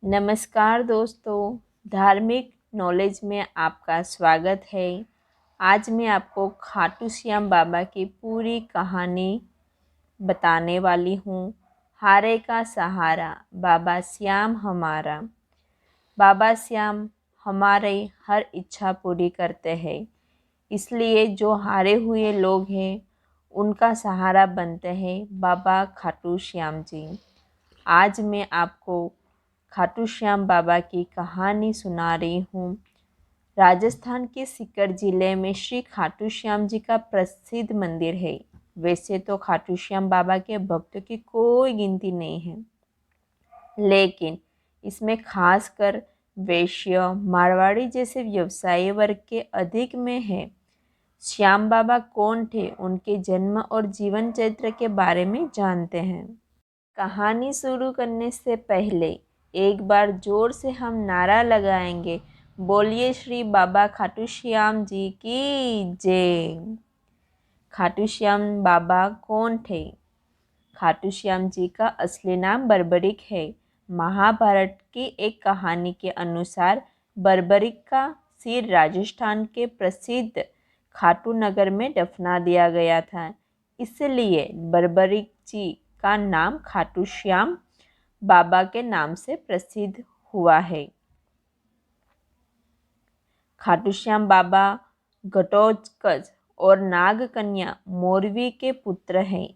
नमस्कार दोस्तों, धार्मिक नॉलेज में आपका स्वागत है। आज मैं आपको खाटू श्याम बाबा की पूरी कहानी बताने वाली हूँ। हारे का सहारा, बाबा श्याम हमारा। बाबा श्याम हमारी हर इच्छा पूरी करते हैं, इसलिए जो हारे हुए लोग हैं उनका सहारा बनते हैं बाबा खाटू श्याम जी। आज मैं आपको खाटू श्याम बाबा की कहानी सुना रही हूँ। राजस्थान के सीकर जिले में श्री खाटू श्याम जी का प्रसिद्ध मंदिर है। वैसे तो खाटू श्याम बाबा के भक्तों की कोई गिनती नहीं है, लेकिन इसमें खासकर वैश्य, मारवाड़ी जैसे व्यवसायी वर्ग के अधिक में है। श्याम बाबा कौन थे, उनके जन्म और जीवन चरित्र के बारे में जानते हैं। कहानी शुरू करने से पहले एक बार जोर से हम नारा लगाएंगे, बोलिए श्री बाबा खाटू श्याम जी की जय। खाटू श्याम बाबा कौन थे? खाटू श्याम जी का असली नाम बर्बरिक है। महाभारत की एक कहानी के अनुसार बर्बरिक का सिर राजस्थान के प्रसिद्ध खाटू नगर में दफना दिया गया था, इसलिए बर्बरिक जी का नाम खाटू श्याम बाबा के नाम से प्रसिद्ध हुआ है। खाटू श्याम बाबा घटोत्कच और नागकन्या मोरवी के पुत्र हैं।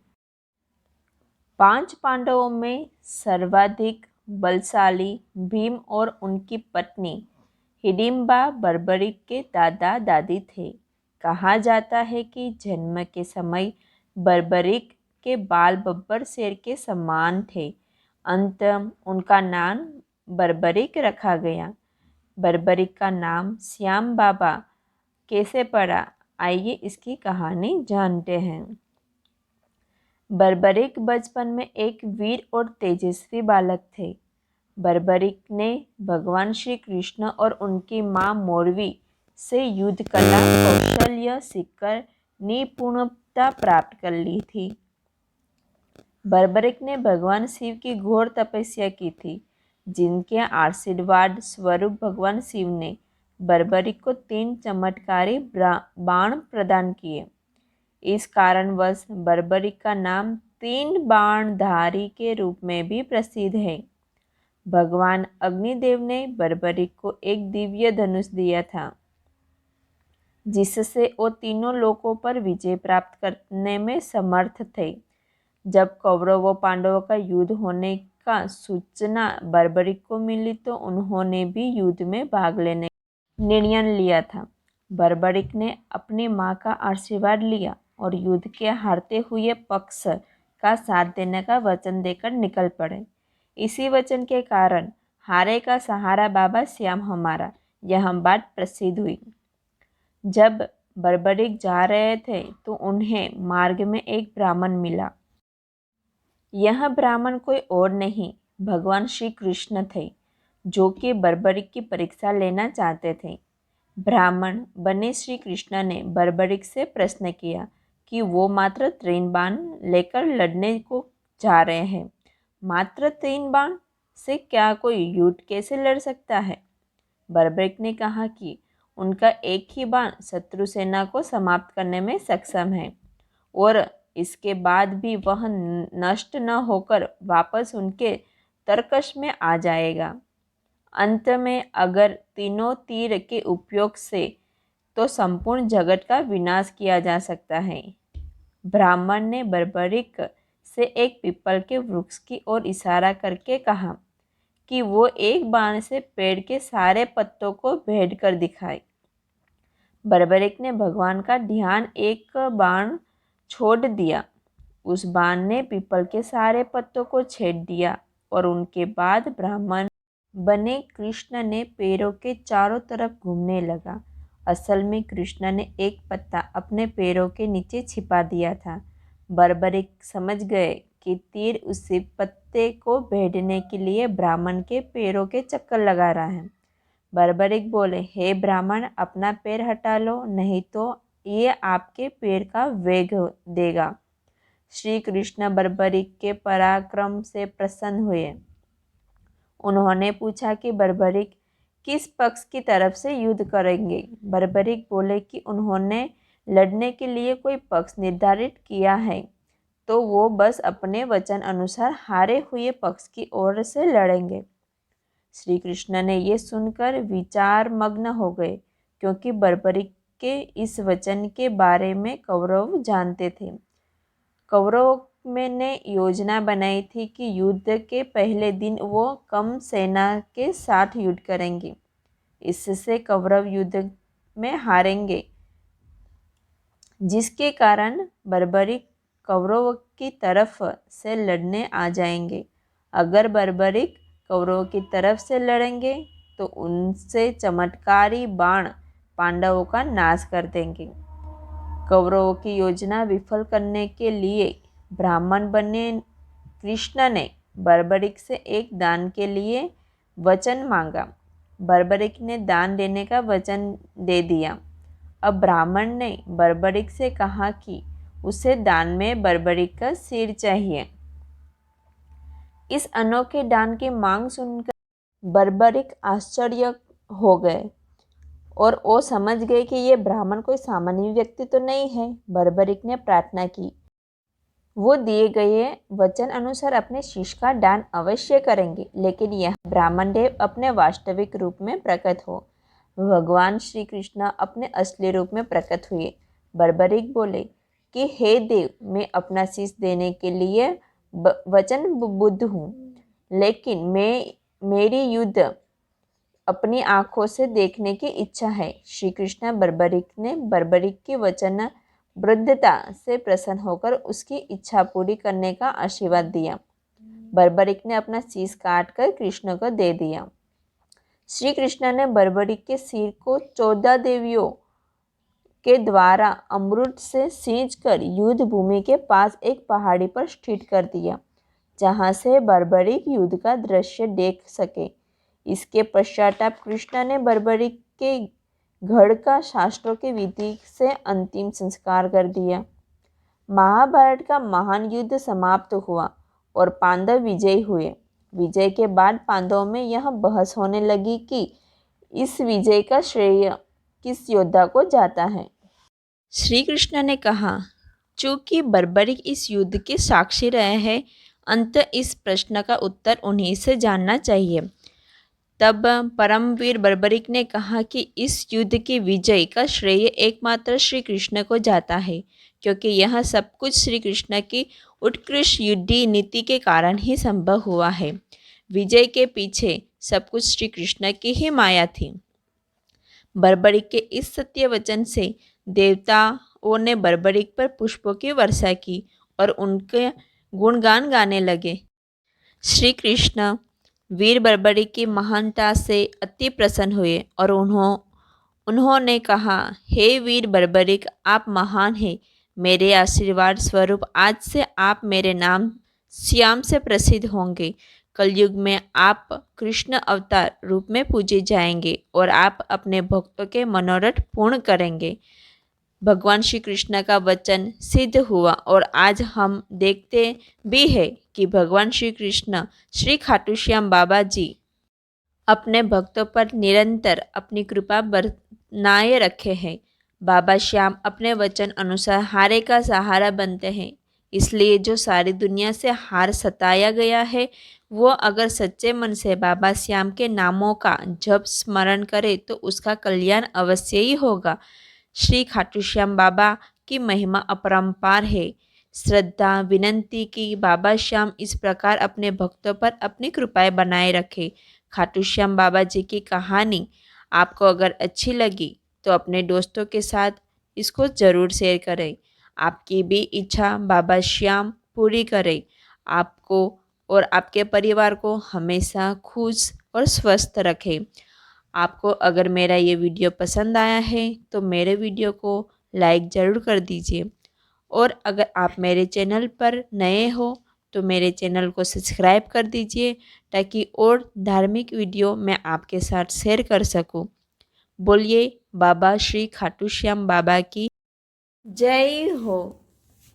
5 पांडवों में सर्वाधिक बलशाली भीम और उनकी पत्नी हिडिंबा बर्बरिक के दादा दादी थे। कहा जाता है कि जन्म के समय बर्बरिक के बाल बब्बर शेर के समान थे। अंत उनका नाम बर्बरिक रखा गया। बर्बरिक का नाम श्याम बाबा कैसे पड़ा, आइए इसकी कहानी जानते हैं। बर्बरिक बचपन में एक वीर और तेजस्वी बालक थे। बर्बरिक ने भगवान श्री कृष्ण और उनकी मां मोरवी से युद्ध कला कौशल्य सीखकर निपुणता प्राप्त कर ली थी। बर्बरिक ने भगवान शिव की घोर तपस्या की थी, जिनके आशीर्वाद स्वरूप भगवान शिव ने बर्बरिक को 3 चमत्कारी बाण प्रदान किए। इस कारणवश बर्बरिक का नाम 3 बाणधारी के रूप में भी प्रसिद्ध है। भगवान अग्निदेव ने बर्बरिक को एक दिव्य धनुष दिया था, जिससे वो तीनों लोकों पर विजय प्राप्त करने में समर्थ थे। जब कौरवों पांडवों का युद्ध होने का सूचना बर्बरिक को मिली तो उन्होंने भी युद्ध में भाग लेने का निर्णय लिया था। बर्बरिक ने अपनी मां का आशीर्वाद लिया और युद्ध के हारते हुए पक्ष का साथ देने का वचन देकर निकल पड़े। इसी वचन के कारण हारे का सहारा बाबा श्याम हमारा, यह बात प्रसिद्ध हुई। जब बर्बरिक जा रहे थे तो उन्हें मार्ग में एक ब्राह्मण मिला। यह ब्राह्मण कोई और नहीं, भगवान श्री कृष्ण थे, जो कि बर्बरिक की परीक्षा लेना चाहते थे। ब्राह्मण बने श्री कृष्ण ने बर्बरिक से प्रश्न किया कि वो मात्र 3 बाण लेकर लड़ने को जा रहे हैं। मात्र 3 बाण से क्या कोई युद्ध कैसे लड़ सकता है? बर्बरिक ने कहा कि उनका एक ही बाण शत्रु सेना को समाप्त करने में सक्षम है और इसके बाद भी वह नष्ट न होकर वापस उनके तरकश में आ जाएगा। अंत में अगर तीनों तीर के उपयोग से तो संपूर्ण जगत का विनाश किया जा सकता है। ब्राह्मण ने बर्बरिक से एक पीपल के वृक्ष की ओर इशारा करके कहा कि वो एक बाण से पेड़ के सारे पत्तों को भेद कर दिखाए। बर्बरिक ने भगवान का ध्यान एक बाण छोड़ दिया। उस बाण ने पीपल के सारे पत्तों को छेद दिया और उनके बाद ब्राह्मण बने कृष्ण ने पैरों के चारों तरफ घूमने लगा। असल में कृष्ण ने एक पत्ता अपने पैरों के नीचे छिपा दिया था। बर्बरिक समझ गए कि तीर उसी पत्ते को भेदने के लिए ब्राह्मण के पैरों के चक्कर लगा रहा है। बर्बरिक बोले, हे ब्राह्मण, अपना पैर हटा लो, नहीं तो ये आपके पैर का वेग देगा। श्री कृष्ण बर्बरिक के पराक्रम से प्रसन्न हुए। उन्होंने पूछा कि बर्बरिक किस पक्ष की तरफ से युद्ध करेंगे। बर्बरिक बोले कि उन्होंने लड़ने के लिए कोई पक्ष निर्धारित किया है, तो वो बस अपने वचन अनुसार हारे हुए पक्ष की ओर से लड़ेंगे। श्री कृष्ण ने ये सुनकर विचार मग्न हो गए, क्योंकि बर्बरिक के इस वचन के बारे में कौरव जानते थे। कौरव ने योजना बनाई थी कि युद्ध के पहले दिन वो कम सेना के साथ युद्ध करेंगे। इससे कौरव युद्ध में हारेंगे, जिसके कारण बर्बरिक कौरव की तरफ से लड़ने आ जाएंगे। अगर बर्बरिक कौरव की तरफ से लड़ेंगे तो उनसे चमत्कारी बाण पांडवों का नाश कर देंगे। कौरवों की योजना विफल करने के लिए ब्राह्मण बने कृष्ण ने बर्बरिक से एक दान के लिए वचन मांगा। बर्बरिक ने दान देने का वचन दे दिया। अब ब्राह्मण ने बर्बरिक से कहा कि उसे दान में बर्बरिक का सिर चाहिए। इस अनोखे दान की मांग सुनकर बर्बरिक आश्चर्य हो गए और वो समझ गए कि ये ब्राह्मण कोई सामान्य व्यक्ति तो नहीं है। बर्बरिक ने प्रार्थना की, वो दिए गए वचन अनुसार अपने शिष्य का दान अवश्य करेंगे, लेकिन यह ब्राह्मण देव अपने वास्तविक रूप में प्रकट हो। भगवान श्री कृष्ण अपने असली रूप में प्रकट हुए। बर्बरिक बोले कि हे देव, मैं अपना शीश देने के लिए वचनबद्ध हूँ, लेकिन मेरी युद्ध अपनी आँखों से देखने की इच्छा है। श्री कृष्ण बर्बरिक की वचनबद्धता से प्रसन्न होकर उसकी इच्छा पूरी करने का आशीर्वाद दिया। बर्बरिक ने अपना शीश काट कर कृष्ण को दे दिया। श्री कृष्ण ने बर्बरिक के सिर को 14 देवियों के द्वारा अमृत से सींचकर युद्ध भूमि के पास एक पहाड़ी पर स्थित कर दिया, जहाँ से बर्बरिक युद्ध का दृश्य देख सके। इसके पश्चाताप कृष्ण ने बर्बरिक के घर का शास्त्रों की विधि से अंतिम संस्कार कर दिया। महाभारत का महान युद्ध समाप्त हुआ और पांडव विजयी हुए। विजय के बाद पांडवों में यह बहस होने लगी कि इस विजय का श्रेय किस योद्धा को जाता है। श्री कृष्ण ने कहा, चूंकि बर्बरिक इस युद्ध के साक्षी रहे हैं, अंत इस प्रश्न का उत्तर उन्हीं से जानना चाहिए। तब परमवीर बर्बरिक ने कहा कि इस युद्ध की विजय का श्रेय एकमात्र श्री कृष्ण को जाता है, क्योंकि यह सब कुछ श्री कृष्ण की उत्कृष्ट युद्धीय नीति के कारण ही संभव हुआ है। विजय के पीछे सब कुछ श्री कृष्ण की ही माया थी। बर्बरिक के इस सत्य वचन से देवताओं ने बर्बरिक पर पुष्पों की वर्षा की और उनके गुणगान गाने लगे। श्री कृष्ण वीर बर्बरिक की महानता से अति प्रसन्न हुए और उन्होंने कहा, हे वीर बर्बरिक, आप महान हैं। मेरे आशीर्वाद स्वरूप आज से आप मेरे नाम श्याम से प्रसिद्ध होंगे। कलयुग में आप कृष्ण अवतार रूप में पूजे जाएंगे और आप अपने भक्तों के मनोरथ पूर्ण करेंगे। भगवान श्री कृष्ण का वचन सिद्ध हुआ और आज हम देखते भी हैं कि भगवान श्री कृष्ण श्री खाटू श्याम बाबा जी अपने भक्तों पर निरंतर अपनी कृपा बनाए रखे हैं। बाबा श्याम अपने वचन अनुसार हारे का सहारा बनते हैं। इसलिए जो सारी दुनिया से हार सताया गया है, वो अगर सच्चे मन से बाबा श्याम के नामों का जप स्मरण करे तो उसका कल्याण अवश्य ही होगा। श्री खाटू श्याम बाबा की महिमा अपरंपार है। श्रद्धा विनंती की बाबा श्याम इस प्रकार अपने भक्तों पर अपनी कृपाएं बनाए रखे। खाटू श्याम बाबा जी की कहानी आपको अगर अच्छी लगी तो अपने दोस्तों के साथ इसको ज़रूर शेयर करें। आपकी भी इच्छा बाबा श्याम पूरी करें। आपको और आपके परिवार को हमेशा खुश और स्वस्थ रखें। आपको अगर मेरा ये वीडियो पसंद आया है तो मेरे वीडियो को लाइक ज़रूर कर दीजिए, और अगर आप मेरे चैनल पर नए हो तो मेरे चैनल को सब्सक्राइब कर दीजिए, ताकि और धार्मिक वीडियो मैं आपके साथ शेयर कर सकूं। बोलिए बाबा श्री खाटू श्याम बाबा की जय हो।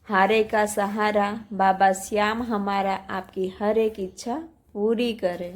हारे का सहारा बाबा श्याम हमारा आपकी हर एक इच्छा पूरी करें।